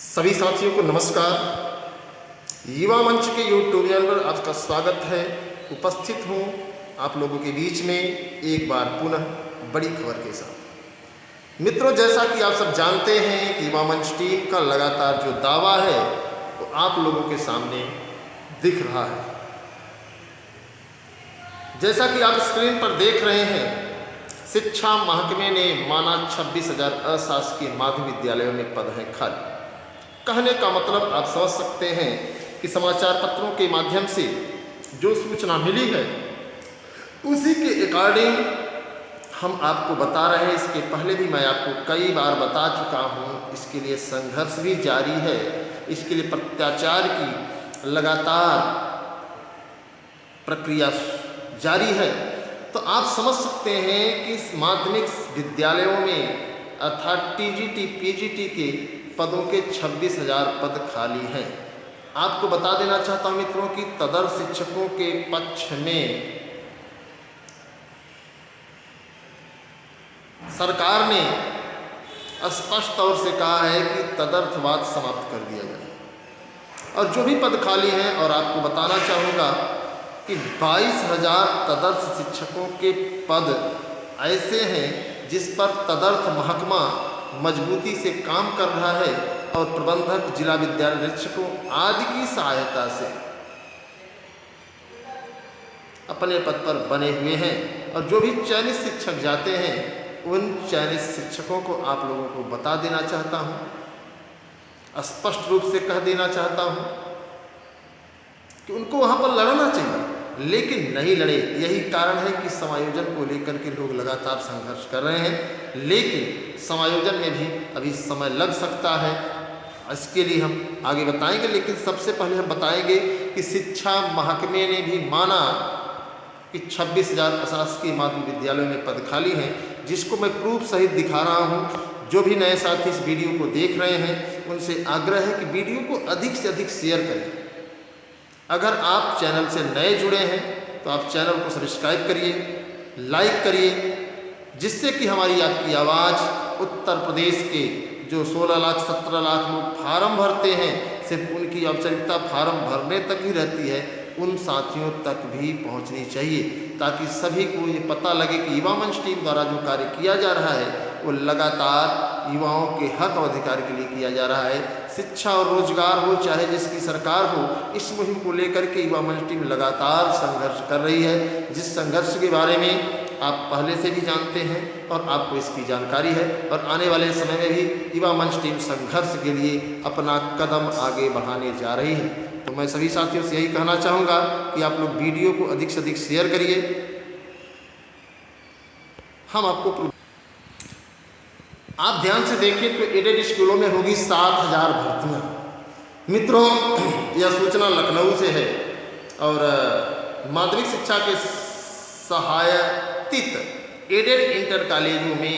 सभी साथियों को नमस्कार। युवा मंच के यूट्यूब चैनल पर आपका स्वागत है। उपस्थित हूँ आप लोगों के बीच में एक बार पुनः बड़ी खबर के साथ। मित्रों, जैसा कि आप सब जानते हैं कि युवा मंच टीम का लगातार जो दावा है वो आप लोगों के सामने दिख रहा है। जैसा कि आप स्क्रीन पर देख रहे हैं, शिक्षा महकमे ने माना 26,000 अशासकीय माध्यमिक विद्यालयों में पद हैं खाली। कहने का मतलब आप समझ सकते हैं कि समाचार पत्रों के माध्यम से जो सूचना मिली है उसी के अकॉर्डिंग हम आपको बता रहे हैं। इसके पहले भी मैं आपको कई बार बता चुका हूँ। इसके लिए संघर्ष भी जारी है, इसके लिए प्रत्याचार की लगातार प्रक्रिया जारी है। तो आप समझ सकते हैं कि इस माध्यमिक विद्यालयों में अर्थात टीजीटी पीजीटी के पदों के 26,000 पद खाली हैं। आपको बता देना चाहता हूं मित्रों कि तदर्थ शिक्षकों के पक्ष में सरकार ने स्पष्ट तौर से कहा है कि तदर्थवाद समाप्त कर दिया जाए और जो भी पद खाली हैं, और आपको बताना चाहूँगा कि 22,000 तदर्थ शिक्षकों के पद ऐसे हैं जिस पर तदर्थ महकमा मजबूती से काम कर रहा है और प्रबंधक, जिला विद्यालय निरीक्षकों आदि की सहायता से अपने पद पर बने हुए हैं। और जो भी चयनित शिक्षक जाते हैं उन चयनित शिक्षकों को आप लोगों को बता देना चाहता हूँ, स्पष्ट रूप से कह देना चाहता हूँ कि उनको वहाँ पर लड़ना चाहिए, लेकिन नहीं लड़े। यही कारण है कि समायोजन को लेकर के लोग लगातार संघर्ष कर रहे हैं, लेकिन समायोजन में भी अभी समय लग सकता है। इसके लिए हम आगे बताएंगे, लेकिन सबसे पहले हम बताएंगे कि शिक्षा महकमे ने भी माना कि 26,000 अशासकीय माध्यमिक विद्यालयों में पद खाली हैं, जिसको मैं प्रूफ सहित दिखा रहा हूँ। जो भी नए साथी इस वीडियो को देख रहे हैं उनसे आग्रह है कि वीडियो को अधिक से अधिक शेयर करें। अगर आप चैनल से नए जुड़े हैं तो आप चैनल को सब्सक्राइब करिए, लाइक करिए, जिससे कि हमारी आपकी आवाज़ उत्तर प्रदेश के जो 16 लाख 17 लाख लोग फार्म भरते हैं, सिर्फ उनकी औपचारिकता फार्म भरने तक ही रहती है, उन साथियों तक भी पहुंचनी चाहिए, ताकि सभी को ये पता लगे कि युवा मंच टीम द्वारा जो कार्य किया जा रहा है वो लगातार युवाओं के हक और अधिकार के लिए किया जा रहा है। शिक्षा और रोजगार हो चाहे जिसकी सरकार हो, इस मुहिम को लेकर के युवा मंच टीम लगातार संघर्ष कर रही है, जिस संघर्ष के बारे में आप पहले से भी जानते हैं और आपको इसकी जानकारी है। और आने वाले समय में भी युवा मंच टीम संघर्ष के लिए अपना कदम आगे बढ़ाने जा रही है। तो मैं सभी साथियों से यही कहना चाहूँगा कि आप लोग वीडियो को अधिक से अधिक शेयर करिए। हम आपको आप ध्यान से देखिए तो एडेड स्कूलों में होगी 7,000 भर्तियाँ। मित्रों, यह सूचना लखनऊ से है और माध्यमिक शिक्षा के सहायतित एडेड इंटर कॉलेजों में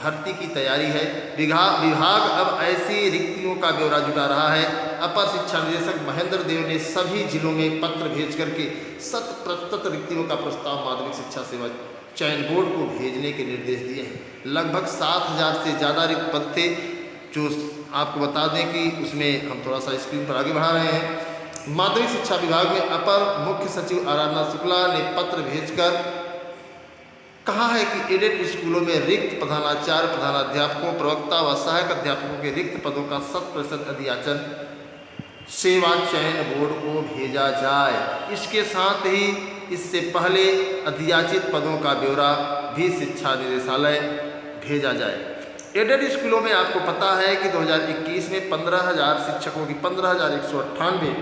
भर्ती की तैयारी है। विभाग अब ऐसी रिक्तियों का ब्यौरा जुटा रहा है। अपर शिक्षा निदेशक महेंद्र देव ने सभी जिलों में पत्र भेज करके 100% रिक्तियों का प्रस्ताव माध्यमिक शिक्षा सेवा चयन बोर्ड को भेजने के निर्देश दिए हैं। लगभग 7,000 से ज़्यादा रिक्त पद थे, जो आपको बता दें कि उसमें हम थोड़ा सा स्क्रीन पर आगे बढ़ा रहे हैं। माध्यमिक शिक्षा विभाग में अपर मुख्य सचिव आराधना शुक्ला ने पत्र भेजकर कहा है कि एडेड स्कूलों में रिक्त प्रधानाचार्य, प्रधानाध्यापकों, प्रवक्ता व सहायक अध्यापकों के रिक्त पदों का 100% अधियाचन सेवा चयन बोर्ड को भेजा जाए। इसके साथ ही इससे पहले अधियाचित पदों का ब्यौरा भी शिक्षा निदेशालय भेजा जाए। एडेड स्कूलों में आपको पता है कि 2021 में 15,000 शिक्षकों की 15,198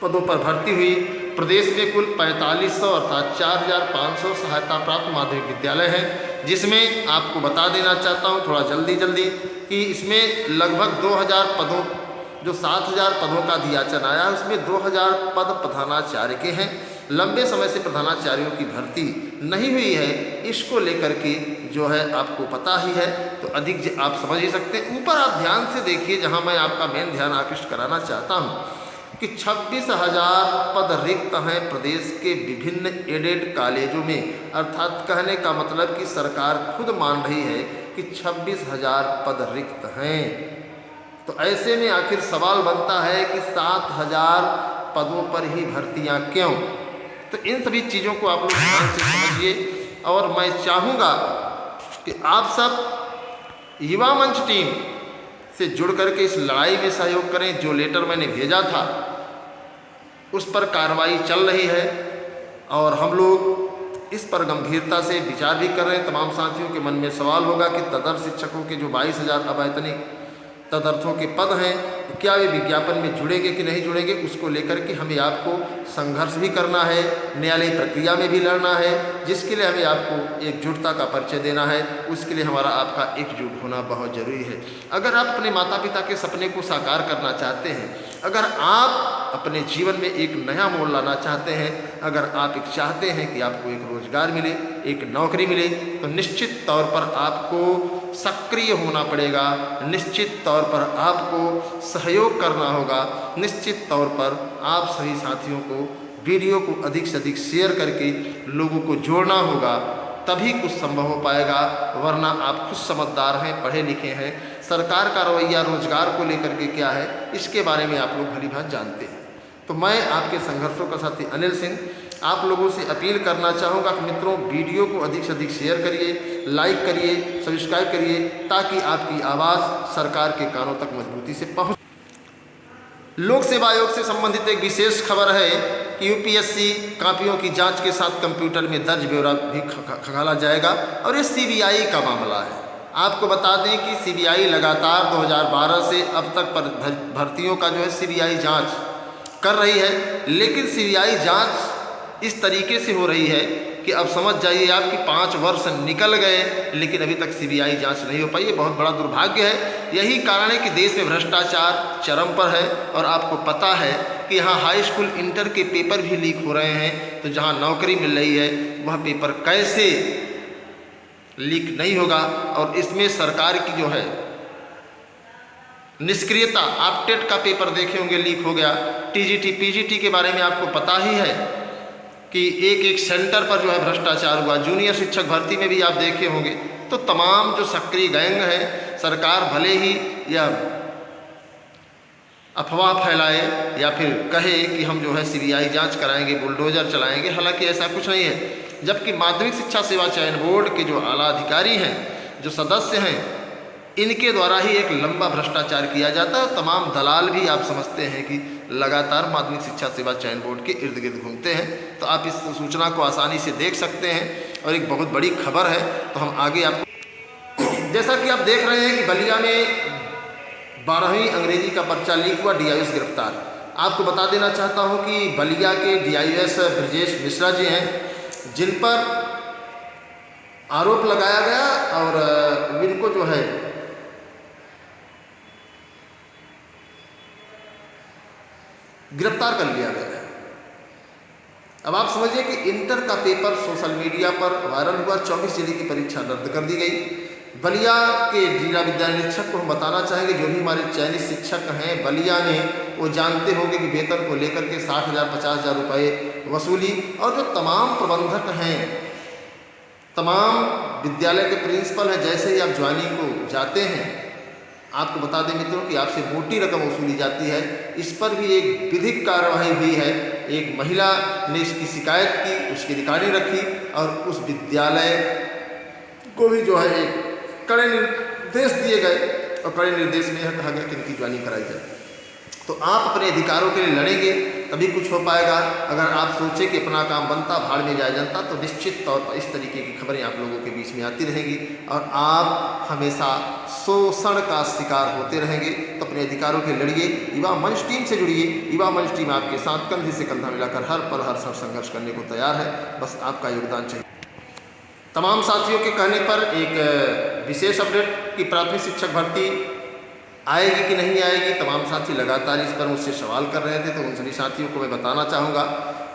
पदों पर भर्ती हुई। प्रदेश में कुल 4500 अर्थात 4,500 सहायता प्राप्त माध्यमिक विद्यालय हैं, जिसमें आपको बता देना चाहता हूँ थोड़ा जल्दी कि इसमें लगभग 2,000 पदों, जो 7,000 पदों का अधियाचन आया है उसमें 2,000 पद प्रधानाचार्य के हैं। लंबे समय से प्रधानाचार्यों की भर्ती नहीं हुई है, इसको लेकर के जो है आपको पता ही है, तो अधिक आप समझ ही सकते हैं। ऊपर आप ध्यान से देखिए, जहां मैं आपका मेन ध्यान आकृष्ट कराना चाहता हूं कि 26,000 पद रिक्त हैं प्रदेश के विभिन्न एडेड कॉलेजों में। अर्थात कहने का मतलब कि सरकार खुद मान रही है कि 26,000 पद रिक्त हैं। तो ऐसे में आखिर सवाल बनता है कि 7,000 पदों पर ही भर्तियां क्यों? तो इन सभी चीज़ों को आप लोग ध्यान से समझिए और मैं चाहूँगा कि आप सब युवा मंच टीम से जुड़ करके इस लड़ाई में सहयोग करें। जो लेटर मैंने भेजा था उस पर कार्रवाई चल रही है और हम लोग इस पर गंभीरता से विचार भी कर रहे हैं। तमाम साथियों के मन में सवाल होगा कि तदर्थ शिक्षकों के जो 22,000 अवैतनिक तदर्थों के पद हैं, क्या वे विज्ञापन में जुड़ेंगे कि नहीं जुड़ेंगे, उसको लेकर के हमें आपको संघर्ष भी करना है, न्यायालयी प्रक्रिया में भी लड़ना है, जिसके लिए हमें आपको एकजुटता का परिचय देना है। उसके लिए हमारा आपका एकजुट होना बहुत ज़रूरी है। अगर आप अपने माता पिता के सपने को साकार करना चाहते हैं, अगर आप अपने जीवन में एक नया मोड़ लाना चाहते हैं, अगर आप एक चाहते हैं कि आपको एक रोज़गार मिले, एक नौकरी मिले, तो निश्चित तौर पर आपको सक्रिय होना पड़ेगा, निश्चित तौर पर आपको सहयोग करना होगा, निश्चित तौर पर आप सभी साथियों को वीडियो को अधिक से अधिक शेयर करके लोगों को जोड़ना होगा, तभी कुछ संभव हो पाएगा। वरना आप खुद समझदार हैं, पढ़े लिखे हैं, सरकार का रवैया रोजगार को लेकर के क्या है इसके बारे में आप लोग भली भांति जानते हैं। तो मैं आपके संघर्षों का साथी अनिल सिंह आप लोगों से अपील करना चाहूँगा कि मित्रों वीडियो को अधिक से अधिक शेयर करिए, लाइक करिए, सब्सक्राइब करिए, ताकि आपकी आवाज़ सरकार के कानों तक मजबूती से पहुँच। लोक सेवा आयोग से संबंधित एक विशेष खबर है कि यूपीएससी कापियों की जांच के साथ कंप्यूटर में दर्ज ब्यौरा भी खंगाला जाएगा और ये सीबीआई का मामला है। आपको बता दें कि सीबीआई लगातार 2012 से अब तक भर्तियों का जो है सीबीआई जांच कर रही है, लेकिन सीबीआई जांच इस तरीके से हो रही है कि अब समझ जाइए आप कि 5 वर्ष निकल गए लेकिन अभी तक सीबीआई जांच नहीं हो पाई। ये बहुत बड़ा दुर्भाग्य है। यही कारण है कि देश में भ्रष्टाचार चरम पर है और आपको पता है कि यहाँ हाई स्कूल इंटर के पेपर भी लीक हो रहे हैं। तो जहाँ नौकरी मिल रही है वह पेपर कैसे लीक नहीं होगा? और इसमें सरकार की जो है निष्क्रियता, आप टेट का पेपर देखे होंगे लीक हो गया, टीजीटी पीजीटी के बारे में आपको पता ही है कि एक एक सेंटर पर जो है भ्रष्टाचार हुआ, जूनियर शिक्षक भर्ती में भी आप देखे होंगे। तो तमाम जो सक्रिय गैंग है, सरकार भले ही या अफवाह फैलाए या फिर कहे कि हम जो है सीबीआई जांच कराएंगे, बुलडोजर चलाएंगे, हालांकि ऐसा कुछ नहीं है। जबकि माध्यमिक शिक्षा सेवा चयन बोर्ड के जो आला अधिकारी हैं, जो सदस्य हैं, इनके द्वारा ही एक लंबा भ्रष्टाचार किया जाता है। तमाम दलाल भी आप समझते हैं कि लगातार माध्यमिक शिक्षा सेवा चयन बोर्ड के इर्द गिर्द घूमते हैं। तो आप इस सूचना को आसानी से देख सकते हैं और एक बहुत बड़ी खबर है। तो हम आगे आपको, जैसा कि आप देख रहे हैं कि बलिया में 12वीं अंग्रेजी का पर्चा लीक हुआ, डीआईएस गिरफ्तार। आपको बता देना चाहता हूं कि बलिया के डीआईएस ब्रजेश मिश्रा जी हैं, जिन पर आरोप लगाया गया और इनको जो है गिरफ्तार कर लिया गया है। अब आप समझिए कि इंटर का पेपर सोशल मीडिया पर वायरल हुआ, 24 जिले की परीक्षा रद्द कर दी गई। बलिया के जिला विद्यालय निरीक्षक को हम बताना चाहेंगे, जो भी हमारे चयनित शिक्षक हैं बलिया में, वो जानते होंगे कि वेतन को लेकर के 60,000 50,000 रुपये वसूली। और जो तमाम प्रबंधक हैं, तमाम विद्यालय के प्रिंसिपल हैं, जैसे ही आप ज्वाइनिंग को जाते हैं, आपको बता दें मित्रों कि आपसे मोटी रकम वसूली जाती है। इस पर भी एक विधिक कार्यवाही हुई है। एक महिला ने इसकी शिकायत की, उसकी रिकॉर्डिंग रखी और उस विद्यालय को भी जो है एक कड़े निर्देश दिए गए और कड़े निर्देश में यह कहा गया कि इनकी ज्वाइनिंग कराई जाए। तो आप अपने अधिकारों के लिए लड़ेंगे तभी कुछ हो पाएगा। अगर आप सोचें कि अपना काम बनता, भाड़ में जाए जनता, तो निश्चित तौर पर इस तरीके की खबरें आप लोगों के बीच में आती रहेंगी और आप हमेशा शोषण का शिकार होते रहेंगे। तो अपने अधिकारों के लड़िए, युवा मंच टीम से जुड़िए। युवा मंच टीम आपके साथ कंधे से कंधा मिलाकर हर पल हर समय संघर्ष करने को तैयार है। बस आपका योगदान चाहिए। तमाम साथियों के कहने पर एक विशेष अपडेट की प्राथमिक शिक्षक भर्ती आएगी कि नहीं आएगी, तमाम साथी लगातार इस पर मुझसे सवाल कर रहे थे। तो उन सभी साथियों को मैं बताना चाहूँगा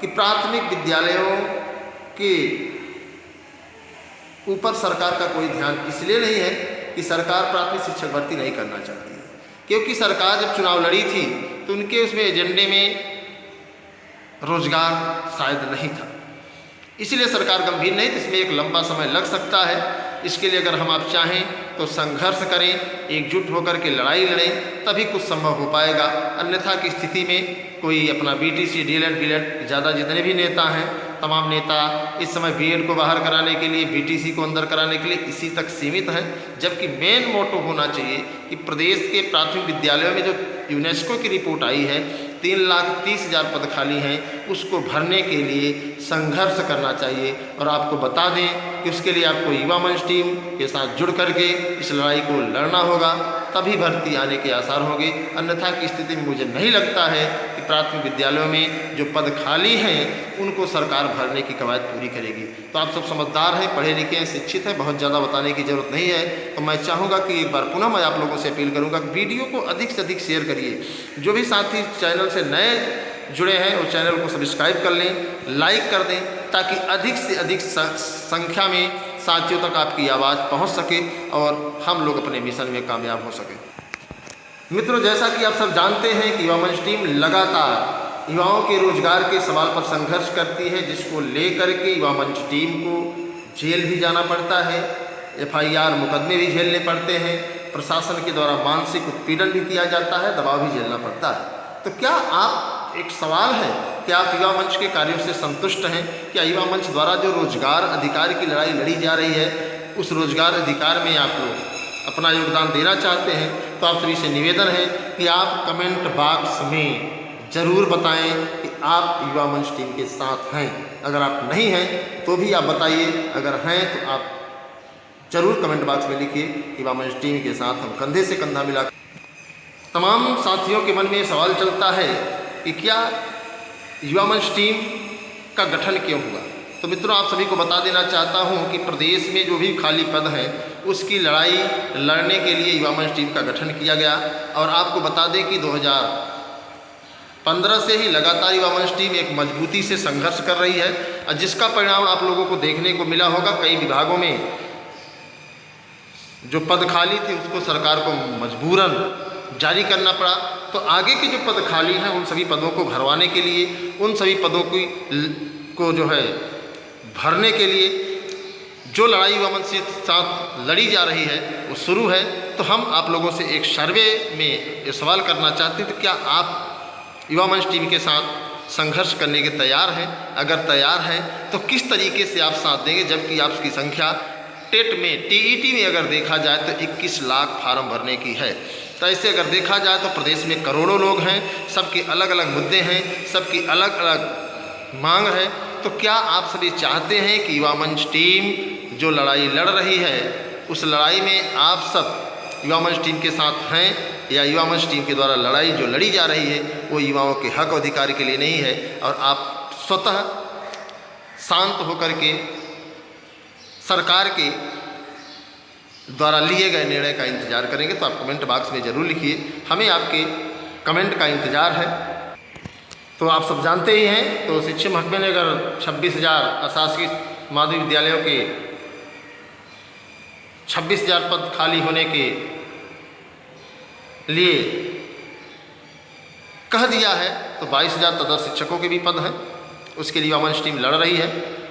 कि प्राथमिक विद्यालयों के ऊपर सरकार का कोई ध्यान इसलिए नहीं है कि सरकार प्राथमिक शिक्षक भर्ती नहीं करना चाहती है, क्योंकि सरकार जब चुनाव लड़ी थी तो उनके उसमें एजेंडे में रोजगार शायद नहीं था, इसलिए सरकार गंभीर नहीं। तो इसमें एक लंबा समय लग सकता है, इसके लिए अगर हम आप चाहें तो संघर्ष करें, एकजुट होकर के लड़ाई लड़ें, तभी कुछ संभव हो पाएगा। अन्यथा की स्थिति में कोई अपना बीटीसी, डीएलएड, बीएड, ज़्यादा जितने भी नेता हैं, तमाम नेता इस समय बीएड को बाहर कराने के लिए, बीटीसी को अंदर कराने के लिए इसी तक सीमित हैं। जबकि मेन मोटो होना चाहिए कि प्रदेश के प्राथमिक विद्यालयों में जो यूनेस्को की रिपोर्ट आई है 3,30,000 पद खाली हैं, उसको भरने के लिए संघर्ष करना चाहिए। और आपको बता दें कि उसके लिए आपको युवा मंच टीम के साथ जुड़ करके इस लड़ाई को लड़ना होगा, तभी भर्ती आने के आसार होंगे। अन्यथा की स्थिति में मुझे नहीं लगता है कि प्राथमिक विद्यालयों में जो पद खाली हैं उनको सरकार भरने की कवायद पूरी करेगी। तो आप सब समझदार हैं, पढ़े लिखे हैं, शिक्षित हैं, बहुत ज़्यादा बताने की ज़रूरत नहीं है। तो मैं चाहूँगा कि एक बार पुनः मैं आप लोगों से अपील करूँगा कि वीडियो को अधिक से अधिक शेयर करिए। जो भी साथी चैनल से नए जुड़े हैं वो चैनल को सब्सक्राइब कर लें, लाइक कर दें, ताकि अधिक से अधिक संख्या में साथियों तक आपकी आवाज़ पहुंच सके और हम लोग अपने मिशन में कामयाब हो सकें। मित्रों, जैसा कि आप सब जानते हैं कि युवा मंच टीम लगातार युवाओं के रोजगार के सवाल पर संघर्ष करती है, जिसको लेकर के युवा मंच टीम को जेल भी जाना पड़ता है, FIR मुकदमे भी झेलने पड़ते हैं, प्रशासन के द्वारा मानसिक उत्पीड़न भी किया जाता है, दबाव भी झेलना पड़ता है। तो क्या आप, एक सवाल है कि आप युवा मंच के कार्यों से संतुष्ट हैं? क्या युवा मंच द्वारा जो रोजगार अधिकार की लड़ाई लड़ी जा रही है, उस रोजगार अधिकार में आप लोग अपना योगदान देना चाहते हैं? तो आप सभी से निवेदन है कि आप कमेंट बॉक्स में ज़रूर बताएं कि आप युवा मंच टीम के साथ हैं। अगर आप नहीं हैं तो भी आप बताइए, अगर हैं तो आप ज़रूर कमेंट बॉक्स में लिखिए युवा मंच टीम के साथ हम कंधे से कंधा मिला। तमाम साथियों के मन में ये सवाल चलता है कि क्या युवा मंच टीम का गठन क्यों हुआ? तो मित्रों, आप सभी को बता देना चाहता हूं कि प्रदेश में जो भी खाली पद हैं उसकी लड़ाई लड़ने के लिए युवा मंच टीम का गठन किया गया। और आपको बता दें कि 2015 से ही लगातार युवा मंच टीम एक मजबूती से संघर्ष कर रही है, और जिसका परिणाम आप लोगों को देखने को मिला होगा। कई विभागों में जो पद खाली थे उसको सरकार को मजबूरन जारी करना पड़ा। तो आगे के जो पद खाली हैं उन सभी पदों को भरवाने के लिए, उन सभी पदों को जो है भरने के लिए जो लड़ाई युवा मंच के साथ लड़ी जा रही है वो शुरू है। तो हम आप लोगों से एक सर्वे में ये सवाल करना चाहते हैं, तो क्या आप युवा मंच टीम के साथ संघर्ष करने के तैयार हैं? अगर तैयार हैं तो किस तरीके से आप साथ देंगे? जबकि आपकी संख्या टेट में, TET में अगर देखा जाए तो 21 लाख फार्म भरने की है। तो ऐसे अगर देखा जाए तो प्रदेश में करोड़ों लोग हैं, सबके अलग अलग मुद्दे हैं, सबकी अलग अलग मांग है। तो क्या आप सभी चाहते हैं कि युवा मंच टीम जो लड़ाई लड़ रही है उस लड़ाई में आप सब युवा मंच टीम के साथ हैं, या युवा मंच टीम के द्वारा लड़ाई जो लड़ी जा रही है वो युवाओं के हक अधिकार के लिए नहीं है, और आप स्वतः शांत होकर के सरकार के द्वारा लिए गए निर्णय का इंतजार करेंगे? तो आप कमेंट बॉक्स में ज़रूर लिखिए, हमें आपके कमेंट का इंतज़ार है। तो आप सब जानते ही हैं, तो शिक्षा महकमे ने अगर 26,000 अशासकीय माध्यमिक विद्यालयों के 26,000 पद खाली होने के लिए कह दिया है, तो 22,000 तदर्थ शिक्षकों के भी पद हैं, उसके लिए युवा मंच टीम लड़ रही है।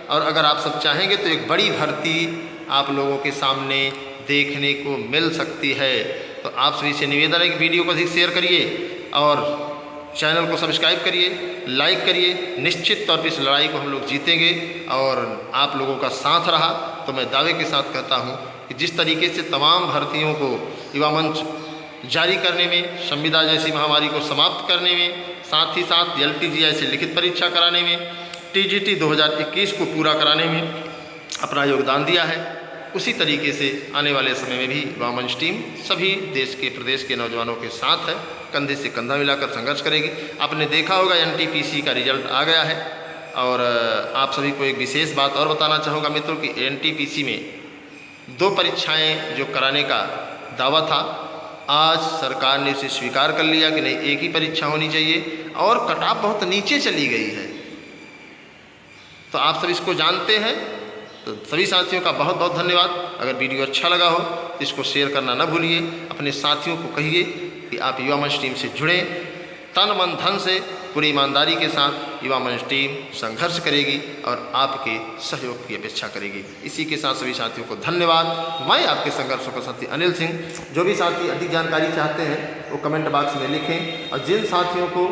और अगर आप सब चाहेंगे तो एक बड़ी भर्ती आप लोगों के सामने देखने को मिल सकती है। तो आप सभी से निवेदन है कि वीडियो को अधिक शेयर करिए और चैनल को सब्सक्राइब करिए, लाइक करिए। निश्चित तौर पर इस लड़ाई को हम लोग जीतेंगे, और आप लोगों का साथ रहा तो मैं दावे के साथ कहता हूं कि जिस तरीके से तमाम भर्तियों को युवा मंच जारी करने में, संविदा जैसी महामारी को समाप्त करने में, साथ ही साथ LTG जैसी लिखित परीक्षा कराने में, TGT 2021 को पूरा कराने में अपना योगदान दिया है, उसी तरीके से आने वाले समय में भी युवा मंच टीम सभी देश के, प्रदेश के नौजवानों के साथ है, कंधे से कंधा मिलाकर संघर्ष करेगी। आपने देखा होगा NTPC का रिजल्ट आ गया है, और आप सभी को एक विशेष बात और बताना चाहूँगा मित्रों कि NTPC में 2 परीक्षाएं जो कराने का दावा था, आज सरकार ने उसे स्वीकार कर लिया कि नहीं, एक ही परीक्षा होनी चाहिए, और कट ऑफ बहुत नीचे चली गई है। तो आप सब इसको जानते हैं। तो सभी साथियों का बहुत बहुत धन्यवाद। अगर वीडियो अच्छा लगा हो तो इसको शेयर करना न भूलिए, अपने साथियों को कहिए कि आप युवा मंच टीम से जुड़ें, तन मन धन से पूरी ईमानदारी के साथ युवा मंच टीम संघर्ष करेगी और आपके सहयोग की अपेक्षा करेगी। इसी के साथ सभी साथियों को धन्यवाद। मैं आपके संघर्षों का साथी अनिल सिंह। जो भी साथी अधिक जानकारी चाहते हैं वो कमेंट बॉक्स में लिखें, और जिन साथियों को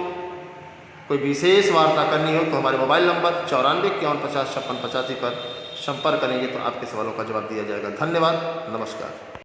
कोई विशेष वार्ता करनी हो तो हमारे मोबाइल नंबर 9451505685 पर संपर्क करेंगे तो आपके सवालों का जवाब दिया जाएगा। धन्यवाद, नमस्कार।